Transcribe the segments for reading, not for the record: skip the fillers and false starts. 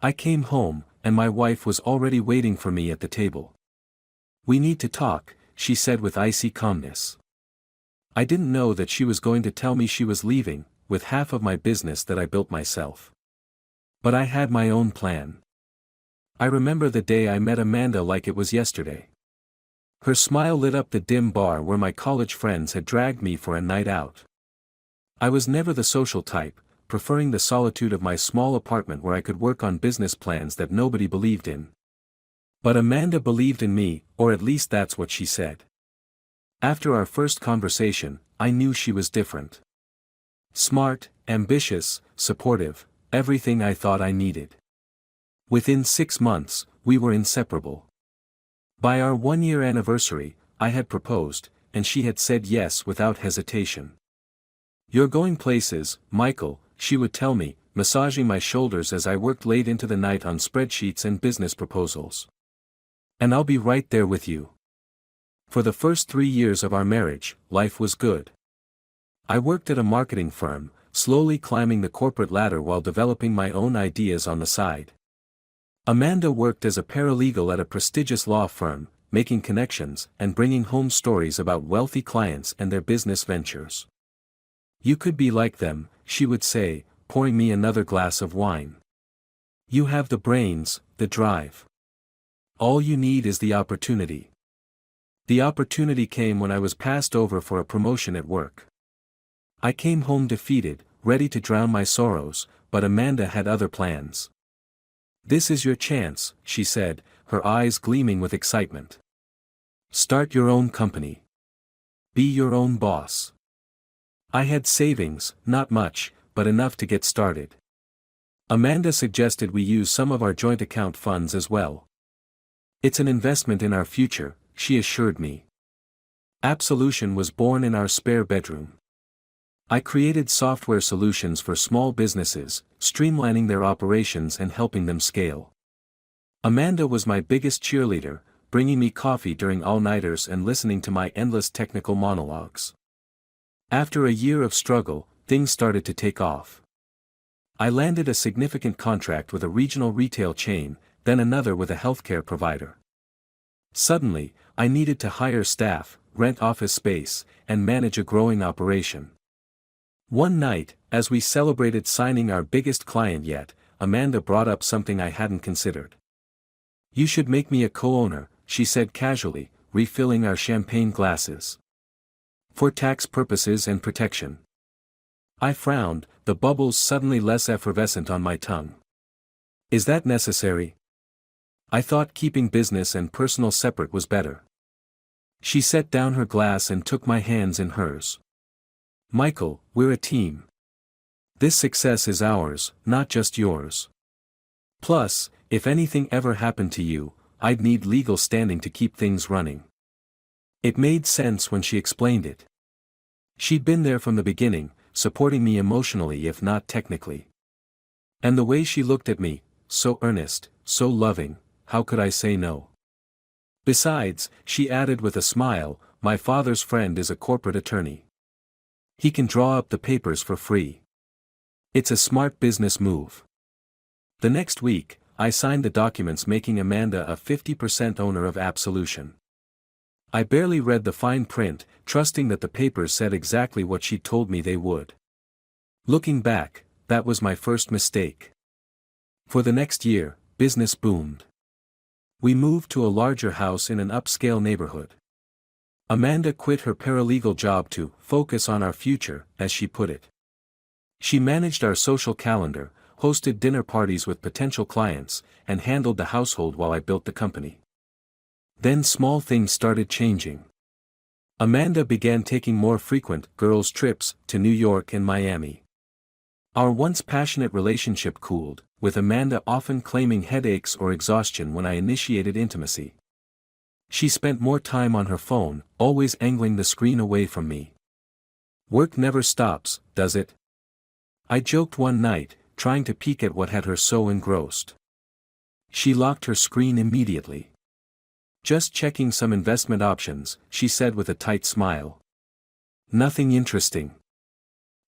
I came home, and my wife was already waiting for me at the table. "We need to talk," she said with icy calmness. I didn't know that she was going to tell me she was leaving, with half of my business that I built myself. But I had my own plan. I remember the day I met Amanda like it was yesterday. Her smile lit up the dim bar where my college friends had dragged me for a night out. I was never the social type, preferring the solitude of my small apartment where I could work on business plans that nobody believed in. But Amanda believed in me, or at least that's what she said. After our first conversation, I knew she was different. Smart, ambitious, supportive, everything I thought I needed. Within 6 months, we were inseparable. By our 1-year anniversary, I had proposed, and she had said yes without hesitation. "You're going places, Michael," she would tell me, massaging my shoulders as I worked late into the night on spreadsheets and business proposals. "And I'll be right there with you." For the first 3 years of our marriage, life was good. I worked at a marketing firm, slowly climbing the corporate ladder while developing my own ideas on the side. Amanda worked as a paralegal at a prestigious law firm, making connections and bringing home stories about wealthy clients and their business ventures. "You could be like them," she would say, pouring me another glass of wine. "You have the brains, the drive. All you need is the opportunity." The opportunity came when I was passed over for a promotion at work. I came home defeated, ready to drown my sorrows, but Amanda had other plans. "This is your chance," she said, her eyes gleaming with excitement. "Start your own company. Be your own boss." I had savings, not much, but enough to get started. Amanda suggested we use some of our joint account funds as well. "It's an investment in our future," she assured me. Absolution was born in our spare bedroom. I created software solutions for small businesses, streamlining their operations and helping them scale. Amanda was my biggest cheerleader, bringing me coffee during all-nighters and listening to my endless technical monologues. After a year of struggle, things started to take off. I landed a significant contract with a regional retail chain, then another with a healthcare provider. Suddenly, I needed to hire staff, rent office space, and manage a growing operation. One night, as we celebrated signing our biggest client yet, Amanda brought up something I hadn't considered. "You should make me a co-owner," she said casually, refilling our champagne glasses. "For tax purposes and protection." I frowned, the bubbles suddenly less effervescent on my tongue. "Is that necessary? I thought keeping business and personal separate was better." She set down her glass and took my hands in hers. "Michael, we're a team. This success is ours, not just yours. Plus, if anything ever happened to you, I'd need legal standing to keep things running." It made sense when she explained it. She'd been there from the beginning, supporting me emotionally if not technically. And the way she looked at me, so earnest, so loving, how could I say no? Besides, she added with a smile, "My father's friend is a corporate attorney. He can draw up the papers for free. It's a smart business move." The next week, I signed the documents making Amanda a 50% owner of Absolution. I barely read the fine print, trusting that the papers said exactly what she told me they would. Looking back, that was my first mistake. For the next year, business boomed. We moved to a larger house in an upscale neighborhood. Amanda quit her paralegal job to focus on our future, as she put it. She managed our social calendar, hosted dinner parties with potential clients, and handled the household while I built the company. Then small things started changing. Amanda began taking more frequent girls' trips to New York and Miami. Our once passionate relationship cooled, with Amanda often claiming headaches or exhaustion when I initiated intimacy. She spent more time on her phone, always angling the screen away from me. "Work never stops, does it?" I joked one night, trying to peek at what had her so engrossed. She locked her screen immediately. "Just checking some investment options," she said with a tight smile. "Nothing interesting."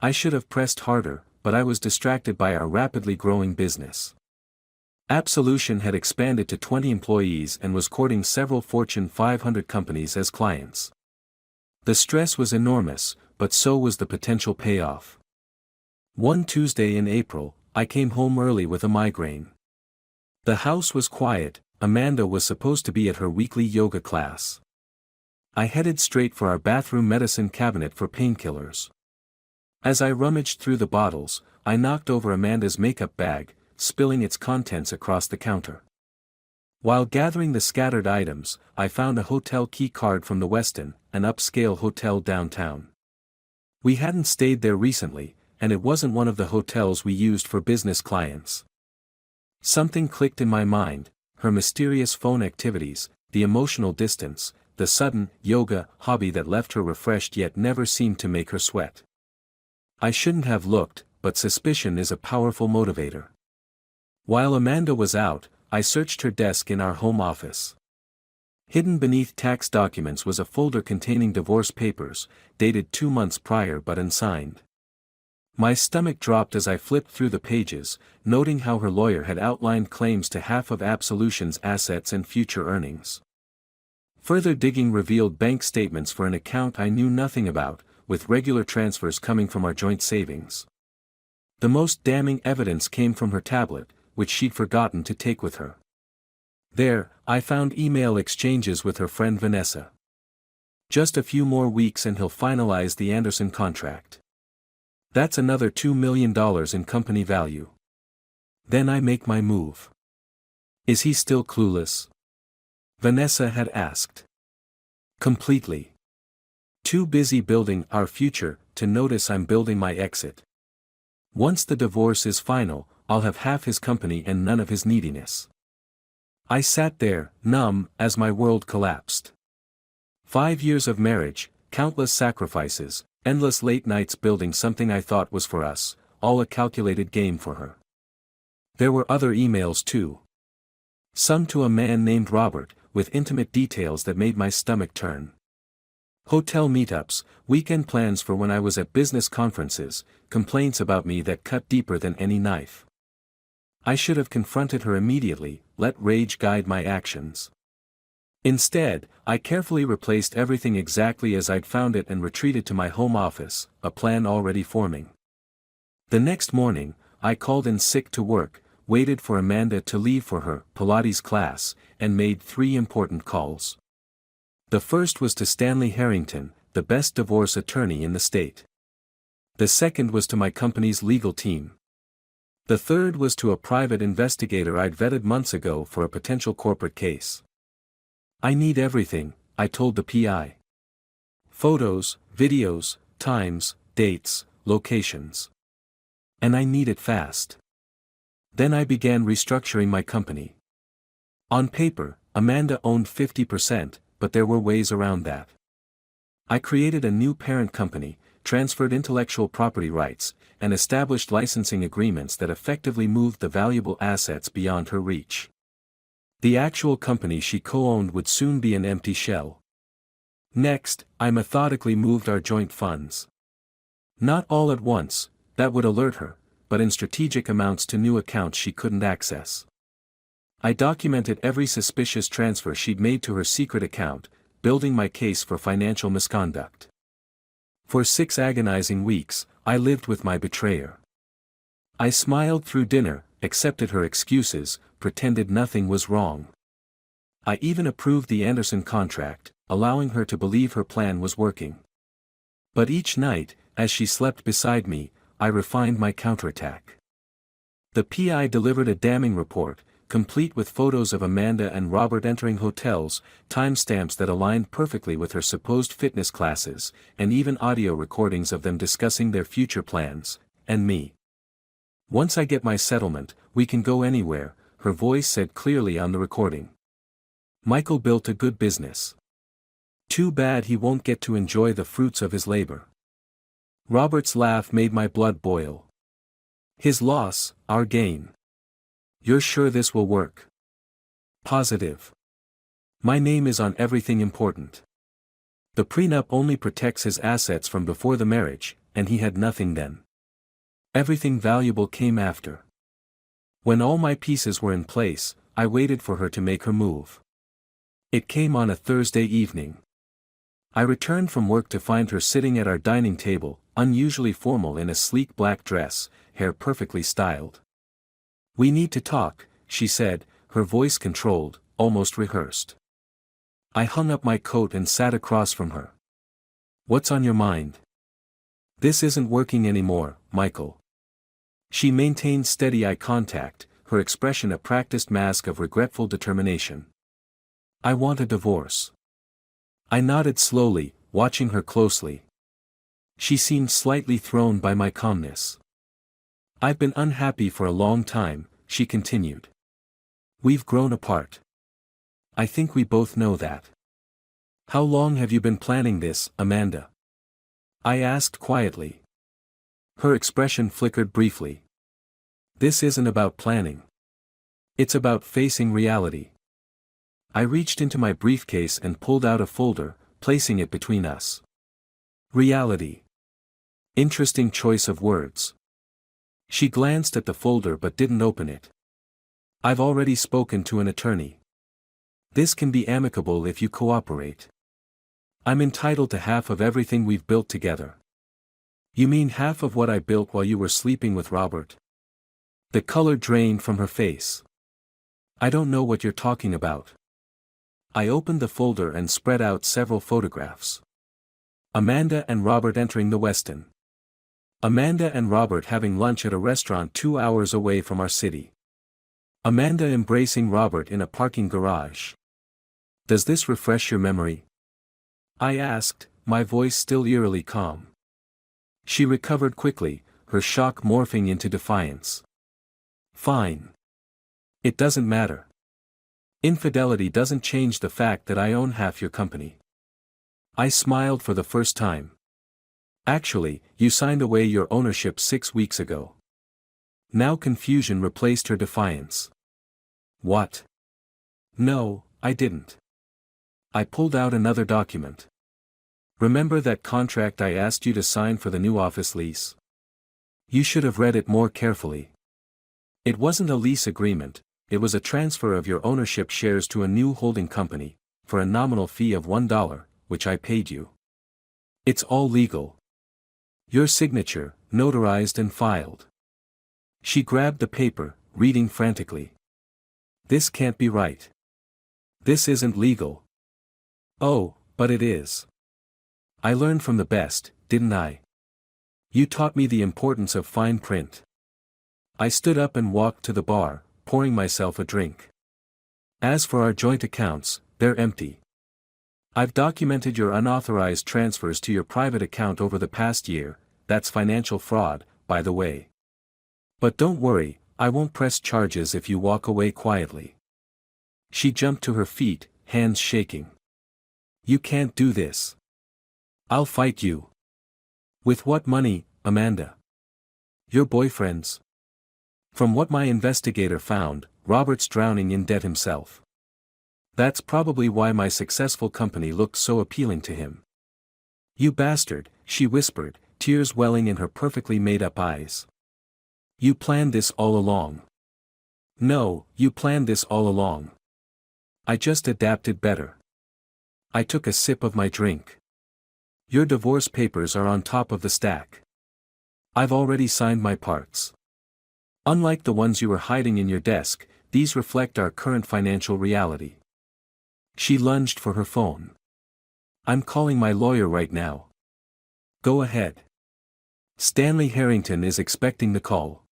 I should have pressed harder, but I was distracted by our rapidly growing business. Absolution had expanded to 20 employees and was courting several Fortune 500 companies as clients. The stress was enormous, but so was the potential payoff. One Tuesday in April, I came home early with a migraine. The house was quiet. Amanda was supposed to be at her weekly yoga class. I headed straight for our bathroom medicine cabinet for painkillers. As I rummaged through the bottles, I knocked over Amanda's makeup bag, spilling its contents across the counter. While gathering the scattered items, I found a hotel key card from the Westin, an upscale hotel downtown. We hadn't stayed there recently, and it wasn't one of the hotels we used for business clients. Something clicked in my mind: her mysterious phone activities, the emotional distance, the sudden yoga hobby that left her refreshed yet never seemed to make her sweat. I shouldn't have looked, but suspicion is a powerful motivator. While Amanda was out, I searched her desk in our home office. Hidden beneath tax documents was a folder containing divorce papers, dated 2 months prior but unsigned. My stomach dropped as I flipped through the pages, noting how her lawyer had outlined claims to half of Absolution's assets and future earnings. Further digging revealed bank statements for an account I knew nothing about, with regular transfers coming from our joint savings. The most damning evidence came from her tablet, which she'd forgotten to take with her. There, I found email exchanges with her friend Vanessa. Just a few more weeks and he'll finalize the Anderson contract. That's another $2 million in company value. Then I make my move. Is he still clueless? Vanessa had asked. Completely. Too busy building our future to notice I'm building my exit. Once the divorce is final, I'll have half his company and none of his neediness. I sat there, numb, as my world collapsed. 5 years of marriage, countless sacrifices, endless late nights building something I thought was for us, all a calculated game for her. There were other emails too. Some to a man named Robert, with intimate details that made my stomach turn. Hotel meetups, weekend plans for when I was at business conferences, complaints about me that cut deeper than any knife. I should have confronted her immediately, let rage guide my actions. Instead, I carefully replaced everything exactly as I'd found it and retreated to my home office, a plan already forming. The next morning, I called in sick to work, waited for Amanda to leave for her Pilates class, and made 3 important calls. The first was to Stanley Harrington, the best divorce attorney in the state. The second was to my company's legal team. The third was to a private investigator I'd vetted months ago for a potential corporate case. I need everything, I told the PI. Photos, videos, times, dates, locations. And I need it fast. Then I began restructuring my company. On paper, Amanda owned 50%, but there were ways around that. I created a new parent company, transferred intellectual property rights, and established licensing agreements that effectively moved the valuable assets beyond her reach. The actual company she co-owned would soon be an empty shell. Next, I methodically moved our joint funds. Not all at once, that would alert her, but in strategic amounts to new accounts she couldn't access. I documented every suspicious transfer she'd made to her secret account, building my case for financial misconduct. For 6 agonizing weeks, I lived with my betrayer. I smiled through dinner, accepted her excuses, pretended nothing was wrong. I even approved the Anderson contract, allowing her to believe her plan was working. But each night, as she slept beside me, I refined my counterattack. The PI delivered a damning report, complete with photos of Amanda and Robert entering hotels, timestamps that aligned perfectly with her supposed fitness classes, and even audio recordings of them discussing their future plans, and me. Once I get my settlement, we can go anywhere, her voice said clearly on the recording. Michael built a good business. Too bad he won't get to enjoy the fruits of his labor. Robert's laugh made my blood boil. His loss, our gain. You're sure this will work? Positive. My name is on everything important. The prenup only protects his assets from before the marriage, and he had nothing then. Everything valuable came after. When all my pieces were in place, I waited for her to make her move. It came on a Thursday evening. I returned from work to find her sitting at our dining table, unusually formal in a sleek black dress, hair perfectly styled. "We need to talk," she said, her voice controlled, almost rehearsed. I hung up my coat and sat across from her. "What's on your mind?" "This isn't working anymore, Michael." She maintained steady eye contact, her expression a practiced mask of regretful determination. "I want a divorce." I nodded slowly, watching her closely. She seemed slightly thrown by my calmness. "I've been unhappy for a long time," she continued. "We've grown apart. I think we both know that." "How long have you been planning this, Amanda?" I asked quietly. Her expression flickered briefly. "This isn't about planning. It's about facing reality." I reached into my briefcase and pulled out a folder, placing it between us. Reality. Interesting choice of words. She glanced at the folder but didn't open it. "I've already spoken to an attorney. This can be amicable if you cooperate. I'm entitled to half of everything we've built together." "You mean half of what I built while you were sleeping with Robert?" The color drained from her face. "I don't know what you're talking about." I opened the folder and spread out several photographs. Amanda and Robert entering the Westin. Amanda and Robert having lunch at a restaurant 2 hours away from our city. Amanda embracing Robert in a parking garage. "Does this refresh your memory?" I asked, my voice still eerily calm. She recovered quickly, her shock morphing into defiance. "Fine. It doesn't matter. Infidelity doesn't change the fact that I own half your company." I smiled for the first time. "Actually, you signed away your ownership 6 weeks ago." Now confusion replaced her defiance. "What?" "No, I didn't." I pulled out another document. "Remember that contract I asked you to sign for the new office lease? You should have read it more carefully. It wasn't a lease agreement, it was a transfer of your ownership shares to a new holding company, for a nominal fee of $1, which I paid you. It's all legal. Your signature, notarized and filed." She grabbed the paper, reading frantically. "This can't be right. This isn't legal." "Oh, but it is. I learned from the best, didn't I? You taught me the importance of fine print." I stood up and walked to the bar, pouring myself a drink. "As for our joint accounts, they're empty. I've documented your unauthorized transfers to your private account over the past year. That's financial fraud, by the way. But don't worry, I won't press charges if you walk away quietly." She jumped to her feet, hands shaking. "You can't do this. I'll fight you." "With what money, Amanda?" "Your boyfriend's." From what my investigator found, Robert's drowning in debt himself. That's probably why my successful company looked so appealing to him. "You bastard," she whispered, tears welling in her perfectly made-up eyes. "You planned this all along." "No, you planned this all along. I just adapted better." I took a sip of my drink. "Your divorce papers are on top of the stack. I've already signed my parts. Unlike the ones you were hiding in your desk, these reflect our current financial reality." She lunged for her phone. "I'm calling my lawyer right now." "Go ahead. Stanley Harrington is expecting the call.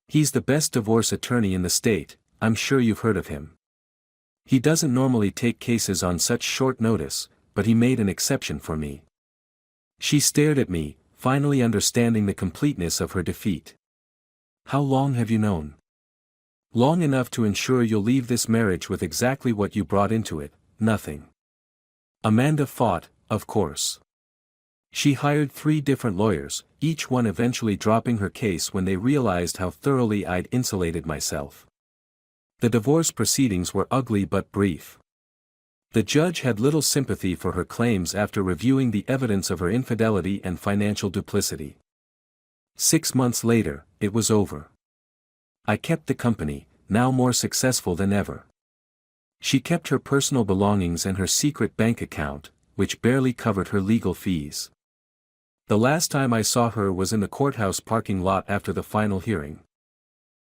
He's the best divorce attorney in the state, I'm sure you've heard of him. He doesn't normally take cases on such short notice, but he made an exception for me." She stared at me, finally understanding the completeness of her defeat. "How long have you known?" "Long enough to ensure you'll leave this marriage with exactly what you brought into it, nothing." Amanda fought, of course. She hired 3 different lawyers, each one eventually dropping her case when they realized how thoroughly I'd insulated myself. The divorce proceedings were ugly but brief. The judge had little sympathy for her claims after reviewing the evidence of her infidelity and financial duplicity. 6 months later, it was over. I kept the company, now more successful than ever. She kept her personal belongings and her secret bank account, which barely covered her legal fees. The last time I saw her was in the courthouse parking lot after the final hearing.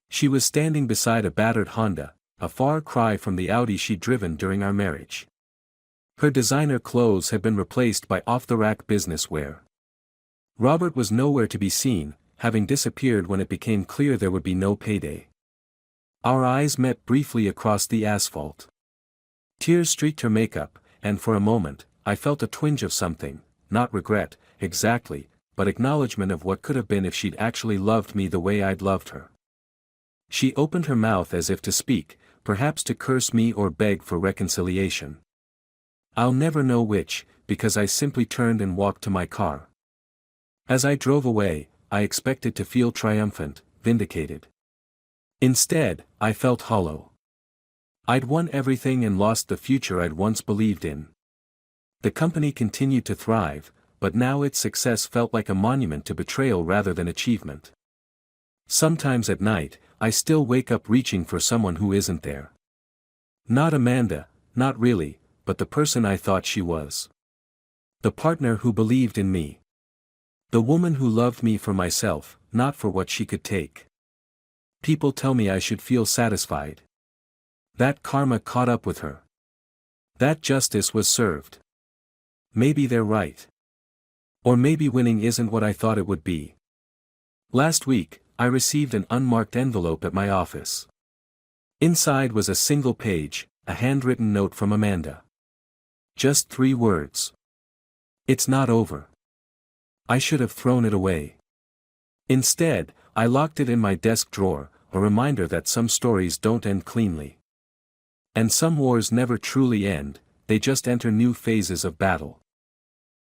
She was standing beside a battered Honda, a far cry from the Audi she'd driven during our marriage. Her designer clothes had been replaced by off-the-rack business wear. Robert was nowhere to be seen, having disappeared when it became clear there would be no payday. Our eyes met briefly across the asphalt. Tears streaked her makeup, and for a moment, I felt a twinge of something, not regret, exactly, but acknowledgement of what could have been if she'd actually loved me the way I'd loved her. She opened her mouth as if to speak, perhaps to curse me or beg for reconciliation. I'll never know which, because I simply turned and walked to my car. As I drove away, I expected to feel triumphant, vindicated. Instead, I felt hollow. I'd won everything and lost the future I'd once believed in. The company continued to thrive, but now its success felt like a monument to betrayal rather than achievement. Sometimes at night, I still wake up reaching for someone who isn't there. Not Amanda, not really, but the person I thought she was. The partner who believed in me. The woman who loved me for myself, not for what she could take. People tell me I should feel satisfied. That karma caught up with her. That justice was served. Maybe they're right. Or maybe winning isn't what I thought it would be. Last week, I received an unmarked envelope at my office. Inside was a single page, a handwritten note from Amanda. Just 3 words. It's not over. I should have thrown it away. Instead, I locked it in my desk drawer, a reminder that some stories don't end cleanly. And some wars never truly end, they just enter new phases of battle.